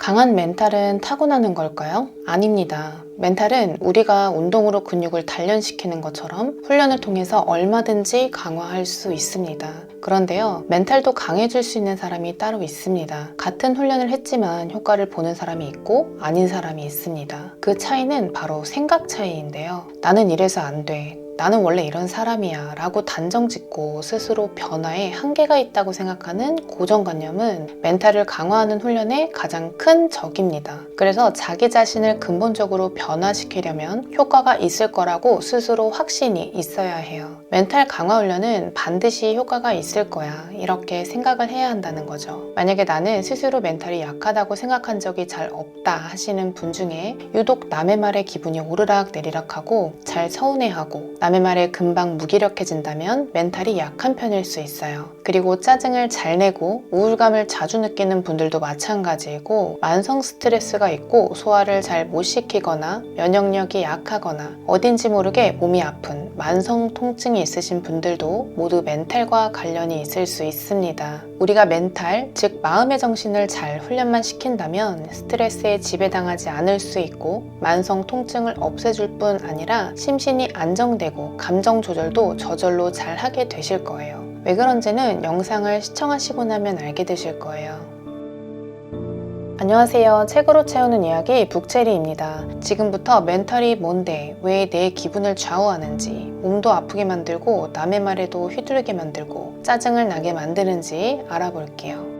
강한 멘탈은 타고나는 걸까요? 아닙니다. 멘탈은 우리가 운동으로 근육을 단련시키는 것처럼 훈련을 통해서 얼마든지 강화할 수 있습니다. 그런데요, 멘탈도 강해질 수 있는 사람이 따로 있습니다. 같은 훈련을 했지만 효과를 보는 사람이 있고 아닌 사람이 있습니다. 그 차이는 바로 생각 차이인데요. 나는 이래서 안 돼. 나는 원래 이런 사람이야 라고 단정 짓고 스스로 변화에 한계가 있다고 생각하는 고정관념은 멘탈을 강화하는 훈련의 가장 큰 적입니다. 그래서 자기 자신을 근본적으로 변화시키려면 효과가 있을 거라고 스스로 확신이 있어야 해요. 멘탈 강화 훈련은 반드시 효과가 있을 거야 이렇게 생각을 해야 한다는 거죠. 만약에 나는 스스로 멘탈이 약하다고 생각한 적이 잘 없다 하시는 분 중에 유독 남의 말에 기분이 오르락 내리락하고 잘 서운해하고 남의 말에 금방 무기력해진다면 멘탈이 약한 편일 수 있어요. 그리고 짜증을 잘 내고 우울감을 자주 느끼는 분들도 마찬가지이고 만성 스트레스가 있고 소화를 잘 못 시키거나 면역력이 약하거나 어딘지 모르게 몸이 아픈 만성 통증이 있으신 분들도 모두 멘탈과 관련이 있을 수 있습니다. 우리가 멘탈, 즉 마음의 정신을 잘 훈련만 시킨다면 스트레스에 지배당하지 않을 수 있고 만성 통증을 없애줄 뿐 아니라 심신이 안정되고 감정 조절도 저절로 잘 하게 되실 거예요. 왜 그런지는 영상을 시청하시고 나면 알게 되실 거예요. 안녕하세요. 책으로 채우는 이야기 북체리입니다. 지금부터 멘탈이 뭔데, 왜 내 기분을 좌우하는지, 몸도 아프게 만들고 남의 말에도 휘두르게 만들고 짜증을 나게 만드는지 알아볼게요.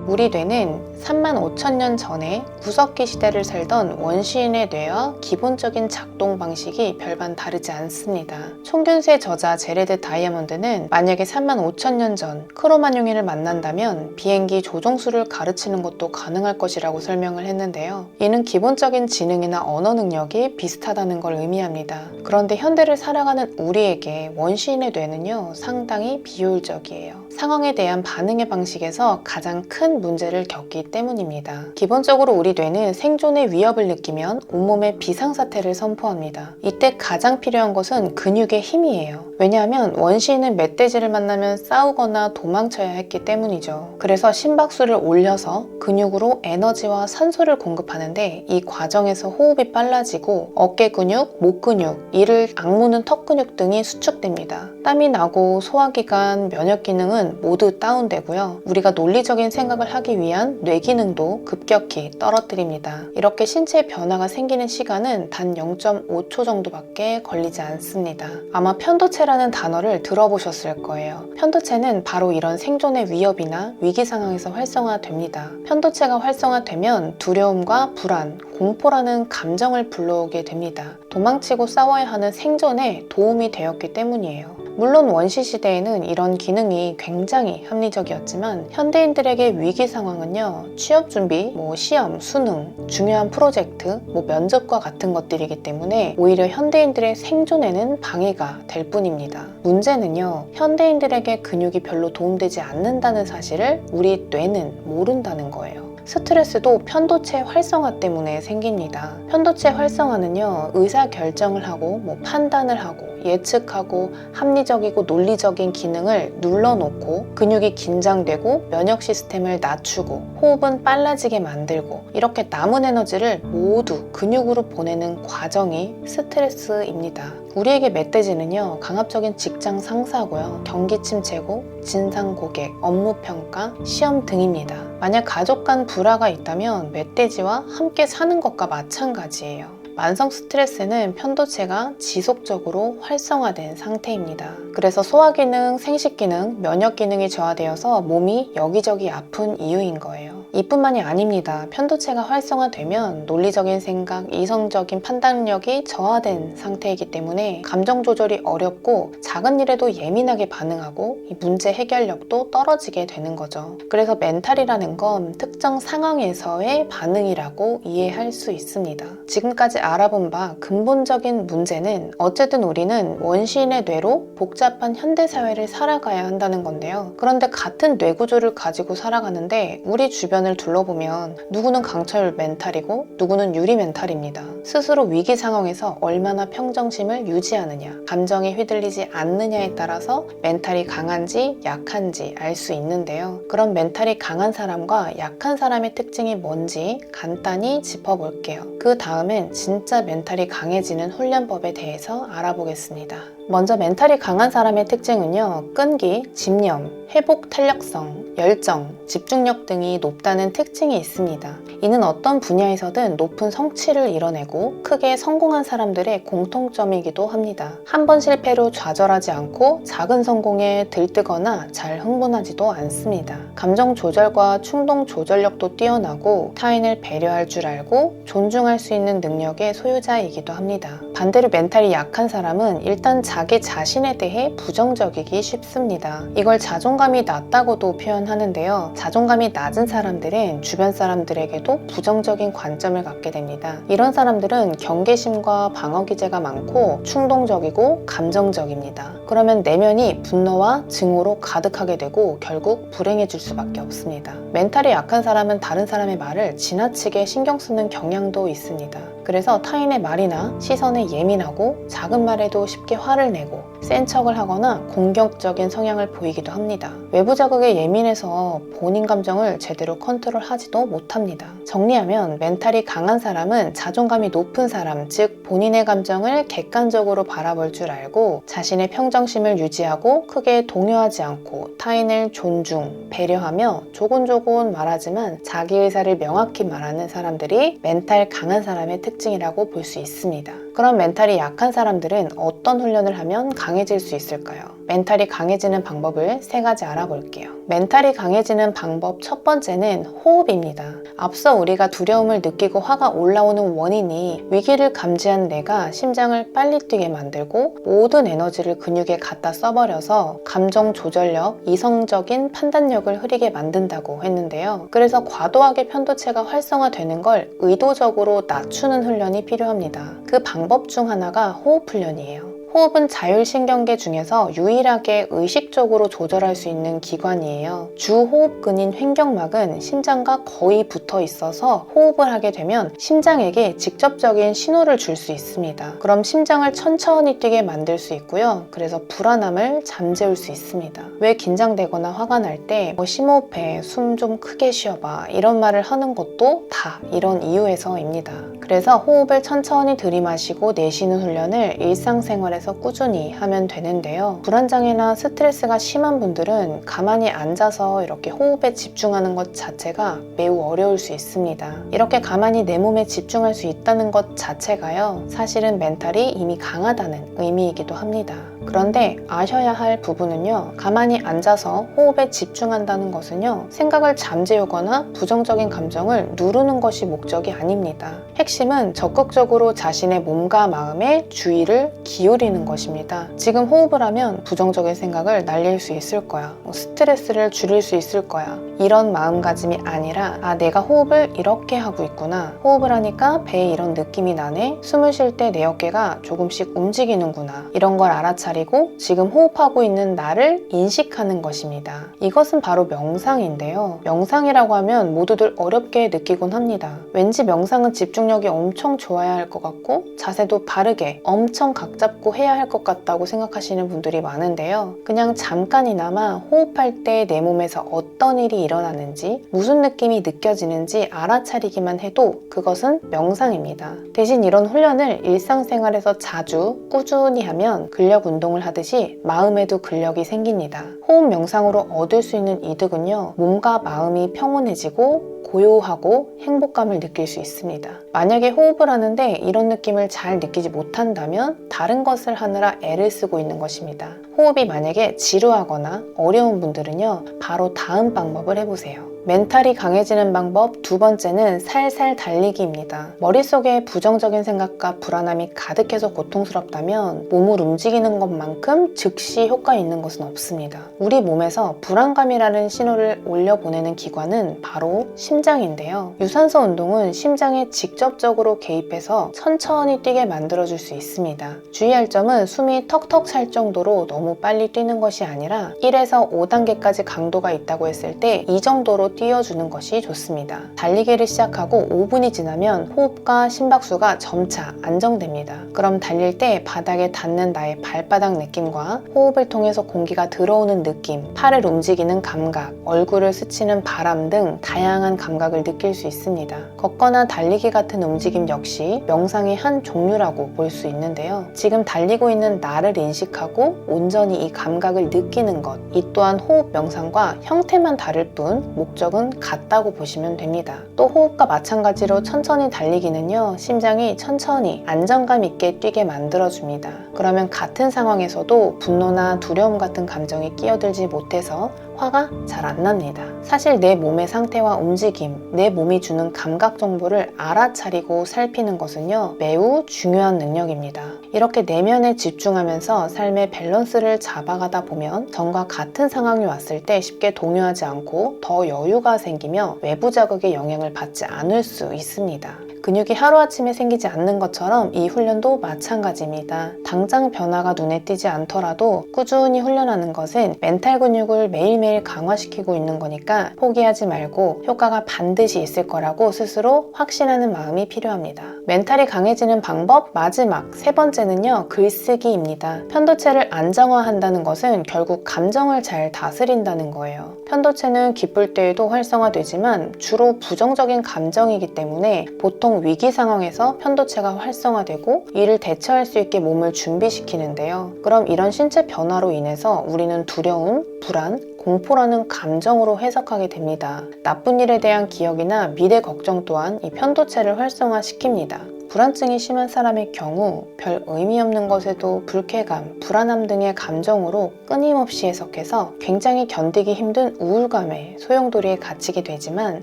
우리 뇌는 35,000년 전에 구석기 시대를 살던 원시인의 뇌와 기본적인 작동 방식이 별반 다르지 않습니다. 총균수의 저자 제레드 다이아몬드는 만약에 35,000년 전 크로마뇽인을 만난다면 비행기 조종수를 가르치는 것도 가능할 것이라고 설명을 했는데요. 이는 기본적인 지능이나 언어 능력이 비슷하다는 걸 의미합니다. 그런데 현대를 살아가는 우리에게 원시인의 뇌는요, 상당히 비효율적이에요. 상황에 대한 반응의 방식에서 가장 큰 문제를 겪기 때문입니다. 기본적으로 우리 뇌는 생존의 위협을 느끼면 온몸에 비상사태를 선포합니다. 이때 가장 필요한 것은 근육의 힘이에요. 왜냐하면 원시인은 멧돼지를 만나면 싸우거나 도망쳐야 했기 때문이죠. 그래서 심박수를 올려서 근육으로 에너지와 산소를 공급하는데 이 과정에서 호흡이 빨라지고 어깨 근육, 목 근육, 이를 악무는 턱 근육 등이 수축됩니다. 땀이 나고 소화기관, 면역 기능은 모두 다운되고요. 우리가 논리적인 생각을 하기 위한 뇌 기능도 급격히 떨어뜨립니다. 이렇게 신체 변화가 생기는 시간은 단 0.5초 정도밖에 걸리지 않습니다. 아마 편도체라는 단어를 들어보셨을 거예요. 편도체는 바로 이런 생존의 위협이나 위기 상황에서 활성화됩니다. 편도체가 활성화되면 두려움과 불안, 공포라는 감정을 불러오게 됩니다. 도망치고 싸워야 하는 생존에 도움이 되었기 때문이에요. 물론 원시 시대에는 이런 기능이 굉장히 합리적이었지만 현대인들에게 위기 상황은요, 취업 준비, 시험, 수능, 중요한 프로젝트, 면접과 같은 것들이기 때문에 오히려 현대인들의 생존에는 방해가 될 뿐입니다. 문제는요, 현대인들에게 근육이 별로 도움되지 않는다는 사실을 우리 뇌는 모른다는 거예요. 스트레스도 편도체 활성화 때문에 생깁니다. 편도체 활성화는요, 의사결정을 하고 판단을 하고 예측하고 합리적이고 논리적인 기능을 눌러놓고 근육이 긴장되고 면역 시스템을 낮추고 호흡은 빨라지게 만들고 이렇게 남은 에너지를 모두 근육으로 보내는 과정이 스트레스입니다. 우리에게 멧돼지는요, 강압적인 직장 상사고요, 경기침 제고, 진상 고객, 업무 평가, 시험 등입니다. 만약 가족 간 불화가 있다면 멧돼지와 함께 사는 것과 마찬가지예요. 만성 스트레스는 편도체가 지속적으로 활성화된 상태입니다. 그래서 소화기능, 생식기능, 면역기능이 저하되어서 몸이 여기저기 아픈 이유인 거예요. 이뿐만이 아닙니다. 편도체가 활성화되면 논리적인 생각, 이성적인 판단력이 저하된 상태이기 때문에 감정 조절이 어렵고 작은 일에도 예민하게 반응하고 이 문제 해결력도 떨어지게 되는 거죠. 그래서 멘탈이라는 건 특정 상황에서의 반응이라고 이해할 수 있습니다. 지금까지 알아본 바 근본적인 문제는 어쨌든 우리는 원시인의 뇌로 복잡한 현대사회를 살아가야 한다는 건데요. 그런데 같은 뇌구조를 가지고 살아가는데 우리 주변 주변을 둘러보면 누구는 강철 멘탈이고 누구는 유리 멘탈입니다. 스스로 위기 상황에서 얼마나 평정심을 유지하느냐, 감정에 휘둘리지 않느냐에 따라서 멘탈이 강한지 약한지 알 수 있는데요. 그럼 멘탈이 강한 사람과 약한 사람의 특징이 뭔지 간단히 짚어볼게요. 그 다음엔 진짜 멘탈이 강해지는 훈련법에 대해서 알아보겠습니다. 먼저 멘탈이 강한 사람의 특징은요, 끈기, 집념, 회복 탄력성, 열정, 집중력 등이 높다는 특징이 있습니다. 이는 어떤 분야에서든 높은 성취를 이뤄내고 크게 성공한 사람들의 공통점이기도 합니다. 한 번 실패로 좌절하지 않고 작은 성공에 들뜨거나 잘 흥분하지도 않습니다. 감정 조절과 충동 조절력도 뛰어나고 타인을 배려할 줄 알고 존중할 수 있는 능력의 소유자이기도 합니다. 반대로 멘탈이 약한 사람은 일단 자기 자신에 대해 부정적이기 쉽습니다. 이걸 자존감이 낮다고도 표현하는데요. 자존감이 낮은 사람들은 주변 사람들에게도 부정적인 관점을 갖게 됩니다. 이런 사람들은 경계심과 방어 기제가 많고 충동적이고 감정적입니다. 그러면 내면이 분노와 증오로 가득하게 되고 결국 불행해질 수밖에 없습니다. 멘탈이 약한 사람은 다른 사람의 말을 지나치게 신경 쓰는 경향도 있습니다. 그래서 타인의 말이나 시선에 예민하고 작은 말에도 쉽게 화를 내고 센 척을 하거나 공격적인 성향을 보이기도 합니다. 외부 자극에 예민해서 본인 감정을 제대로 컨트롤하지도 못합니다. 정리하면 멘탈이 강한 사람은 자존감이 높은 사람, 즉 본인의 감정을 객관적으로 바라볼 줄 알고 자신의 평정심을 유지하고 크게 동요하지 않고 타인을 존중, 배려하며 조곤조곤 말하지만 자기 의사를 명확히 말하는 사람들이 멘탈 강한 사람의 특징이라고 볼 수 있습니다. 그럼 멘탈이 약한 사람들은 어떤 훈련을 하면 강해질 수 있을까요? 멘탈이 강해지는 방법을 3가지 알아볼게요. 멘탈이 강해지는 방법 첫 번째는 호흡입니다. 앞서 우리가 두려움을 느끼고 화가 올라오는 원인이 위기를 감지한 뇌가 심장을 빨리 뛰게 만들고 모든 에너지를 근육에 갖다 써버려서 감정 조절력, 이성적인 판단력을 흐리게 만든다고 했는데요. 그래서 과도하게 편도체가 활성화되는 걸 의도적으로 낮추는 훈련이 필요합니다. 그 방법 중 하나가 호흡 훈련이에요. 호흡은 자율신경계 중에서 유일하게 의식적으로 조절할 수 있는 기관이에요. 주호흡근인 횡격막은 심장과 거의 붙어 있어서 호흡을 하게 되면 심장에게 직접적인 신호를 줄 수 있습니다. 그럼 심장을 천천히 뛰게 만들 수 있고요. 그래서 불안함을 잠재울 수 있습니다. 왜 긴장되거나 화가 날 때 심호흡해, 숨 좀 크게 쉬어봐 이런 말을 하는 것도 다 이런 이유에서입니다. 그래서 호흡을 천천히 들이마시고 내쉬는 훈련을 일상생활에 꾸준히 하면 되는데요. 불안장애나 스트레스가 심한 분들은 가만히 앉아서 이렇게 호흡에 집중하는 것 자체가 매우 어려울 수 있습니다. 이렇게 가만히 내 몸에 집중할 수 있다는 것 자체가요, 사실은 멘탈이 이미 강하다는 의미이기도 합니다. 그런데 아셔야 할 부분은요, 가만히 앉아서 호흡에 집중한다는 것은요, 생각을 잠재우거나 부정적인 감정을 누르는 것이 목적이 아닙니다. 핵심은 적극적으로 자신의 몸과 마음에 주의를 기울이는 것입니다. 지금 호흡을 하면 부정적인 생각을 날릴 수 있을 거야, 스트레스를 줄일 수 있을 거야, 이런 마음가짐이 아니라 내가 호흡을 이렇게 하고 있구나, 호흡을 하니까 배에 이런 느낌이 나네, 숨을 쉴 때 내 어깨가 조금씩 움직이는구나, 이런 걸 알아차리고 지금 호흡하고 있는 나를 인식하는 것입니다. 이것은 바로 명상인데요. 명상이라고 하면 모두들 어렵게 느끼곤 합니다. 왠지 명상은 집중력이 엄청 좋아야 할 것 같고 자세도 바르게 엄청 각 잡고 해야 할 것 같다고 생각하시는 분들이 많은데요. 그냥 잠깐이나마 호흡할 때 내 몸에서 어떤 일이 일어나는지, 무슨 느낌이 느껴지는지 알아차리기만 해도 그것은 명상입니다. 대신 이런 훈련을 일상생활에서 자주 꾸준히 하면 근력 운동을 하듯이 마음에도 근력이 생깁니다. 호흡 명상으로 얻을 수 있는 이득은요, 몸과 마음이 평온해지고 고요하고 행복감을 느낄 수 있습니다. 만약에 호흡을 하는데 이런 느낌을 잘 느끼지 못한다면 다른 것을 하느라 애를 쓰고 있는 것입니다. 호흡이 만약에 지루하거나 어려운 분들은요, 바로 다음 방법을 해보세요. 멘탈이 강해지는 방법 두 번째는 살살 달리기입니다. 머릿속에 부정적인 생각과 불안함이 가득해서 고통스럽다면 몸을 움직이는 것만큼 즉시 효과 있는 것은 없습니다. 우리 몸에서 불안감이라는 신호를 올려보내는 기관은 바로 심장인데요. 유산소 운동은 심장에 직접적으로 개입해서 천천히 뛰게 만들어줄 수 있습니다. 주의할 점은 숨이 턱턱 찰 정도로 너무 빨리 뛰는 것이 아니라 1에서 5단계까지 강도가 있다고 했을 때 이 정도로 띄워주는 것이 좋습니다. 달리기를 시작하고 5분이 지나면 호흡과 심박수가 점차 안정됩니다. 그럼 달릴 때 바닥에 닿는 나의 발바닥 느낌과 호흡을 통해서 공기가 들어오는 느낌, 팔을 움직이는 감각, 얼굴을 스치는 바람 등 다양한 감각을 느낄 수 있습니다. 걷거나 달리기 같은 움직임 역시 명상의 한 종류라고 볼 수 있는데요. 지금 달리고 있는 나를 인식하고 온전히 이 감각을 느끼는 것, 이 또한 호흡 명상과 형태만 다를 뿐 목적은 같다고 보시면 됩니다. 또 호흡과 마찬가지로 천천히 달리기는요, 심장이 천천히 안정감 있게 뛰게 만들어줍니다. 그러면 같은 상황에서도 분노나 두려움 같은 감정이 끼어들지 못해서 화가 잘 안 납니다. 사실 내 몸의 상태와 움직임, 내 몸이 주는 감각 정보를 알아차리고 살피는 것은요, 매우 중요한 능력입니다. 이렇게 내면에 집중하면서 삶의 밸런스를 잡아가다 보면 전과 같은 상황이 왔을 때 쉽게 동요하지 않고 더 여유가 생기며 외부 자극의 영향을 받지 않을 수 있습니다. 근육이 하루아침에 생기지 않는 것처럼 이 훈련도 마찬가지입니다. 당장 변화가 눈에 띄지 않더라도 꾸준히 훈련하는 것은 멘탈 근육을 매일매일 강화시키고 있는 거니까 포기하지 말고 효과가 반드시 있을 거라고 스스로 확신하는 마음이 필요합니다. 멘탈이 강해지는 방법 마지막 세 번째는요, 글쓰기입니다. 편도체를 안정화한다는 것은 결국 감정을 잘 다스린다는 거예요. 편도체는 기쁠 때에도 활성화되지만 주로 부정적인 감정이기 때문에 보통 위기 상황에서 편도체가 활성화되고 이를 대처할 수 있게 몸을 준비시키는데요. 그럼 이런 신체 변화로 인해서 우리는 두려움, 불안, 공포라는 감정으로 해석하게 됩니다. 나쁜 일에 대한 기억이나 미래 걱정 또한 이 편도체를 활성화시킵니다. 불안증이 심한 사람의 경우 별 의미 없는 것에도 불쾌감, 불안함 등의 감정으로 끊임없이 해석해서 굉장히 견디기 힘든 우울감에 소용돌이에 갇히게 되지만,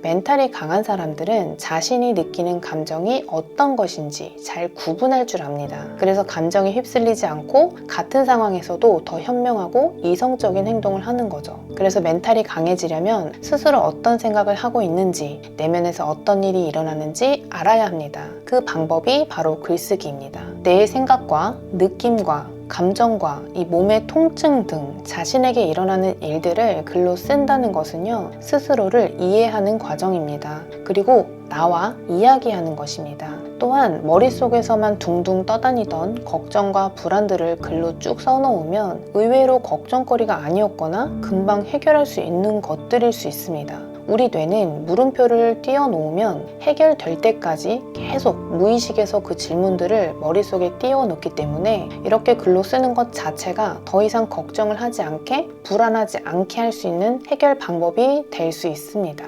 멘탈이 강한 사람들은 자신이 느끼는 감정이 어떤 것인지 잘 구분할 줄 압니다. 그래서 감정에 휩쓸리지 않고 같은 상황에서도 더 현명하고 이성적인 행동을 하는 거죠. 그래서 멘탈이 강해지려면 스스로 어떤 생각을 하고 있는지, 내면에서 어떤 일이 일어나는지 알아야 합니다. 그 방법이 바로 글쓰기입니다. 내 생각과 느낌과 감정과 이 몸의 통증 등 자신에게 일어나는 일들을 글로 쓴다는 것은요, 스스로를 이해하는 과정입니다. 그리고 나와 이야기하는 것입니다. 또한 머릿속에서만 둥둥 떠다니던 걱정과 불안들을 글로 쭉 써놓으면 의외로 걱정거리가 아니었거나 금방 해결할 수 있는 것들일 수 있습니다. 우리 뇌는 물음표를 띄워놓으면 해결될 때까지 계속 무의식에서 그 질문들을 머릿속에 띄워놓기 때문에 이렇게 글로 쓰는 것 자체가 더 이상 걱정을 하지 않게, 불안하지 않게 할 수 있는 해결 방법이 될 수 있습니다.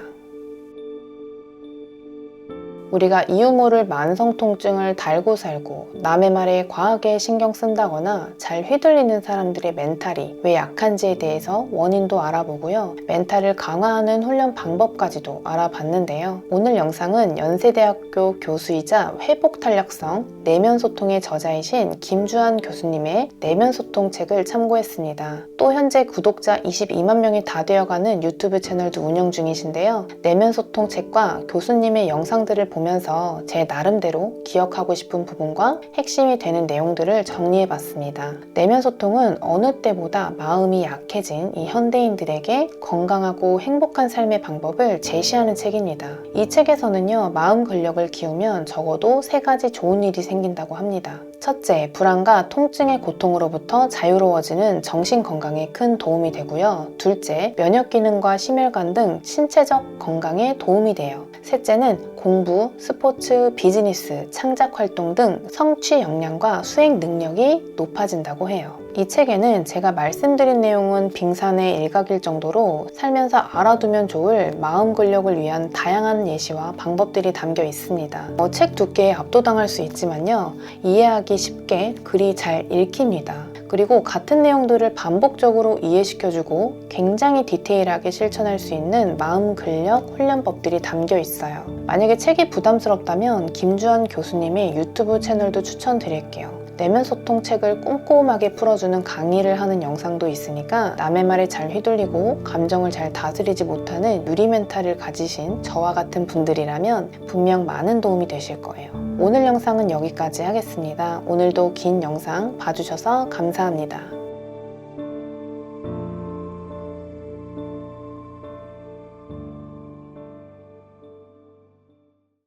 우리가 이유 모를 만성 통증을 달고 살고 남의 말에 과하게 신경 쓴다거나 잘 휘둘리는 사람들의 멘탈이 왜 약한지에 대해서 원인도 알아보고요. 멘탈을 강화하는 훈련 방법까지도 알아봤는데요. 오늘 영상은 연세대학교 교수이자 회복탄력성 내면소통의 저자이신 김주한 교수님의 내면소통 책을 참고했습니다. 또 현재 구독자 22만 명이 다 되어가는 유튜브 채널도 운영 중이신데요. 내면소통 책과 교수님의 영상들을 보면서 제 나름대로 기억하고 싶은 부분과 핵심이 되는 내용들을 정리해봤습니다. 내면소통은 어느 때보다 마음이 약해진 이 현대인들에게 건강하고 행복한 삶의 방법을 제시하는 책입니다. 이 책에서는요, 마음 근력을 키우면 적어도 3가지 좋은 일이 생긴다고 합니다. 첫째, 불안과 통증의 고통으로부터 자유로워지는 정신 건강에 큰 도움이 되고요. 둘째, 면역 기능과 심혈관 등 신체적 건강에 도움이 돼요. 셋째는 공부, 스포츠, 비즈니스, 창작 활동 등 성취 역량과 수행 능력이 높아진다고 해요. 이 책에는 제가 말씀드린 내용은 빙산의 일각일 정도로 살면서 알아두면 좋을 마음 근력을 위한 다양한 예시와 방법들이 담겨 있습니다. 책 두께에 압도당할 수 있지만요, 이해하기 쉽게 글이 잘 읽힙니다. 그리고 같은 내용들을 반복적으로 이해시켜주고 굉장히 디테일하게 실천할 수 있는 마음 근력 훈련법들이 담겨 있어요. 만약에 책이 부담스럽다면 김주한 교수님의 유튜브 채널도 추천드릴게요. 내면소통 책을 꼼꼼하게 풀어주는 강의를 하는 영상도 있으니까 남의 말에 잘 휘둘리고 감정을 잘 다스리지 못하는 유리멘탈을 가지신 저와 같은 분들이라면 분명 많은 도움이 되실 거예요. 오늘 영상은 여기까지 하겠습니다. 오늘도 긴 영상 봐주셔서 감사합니다.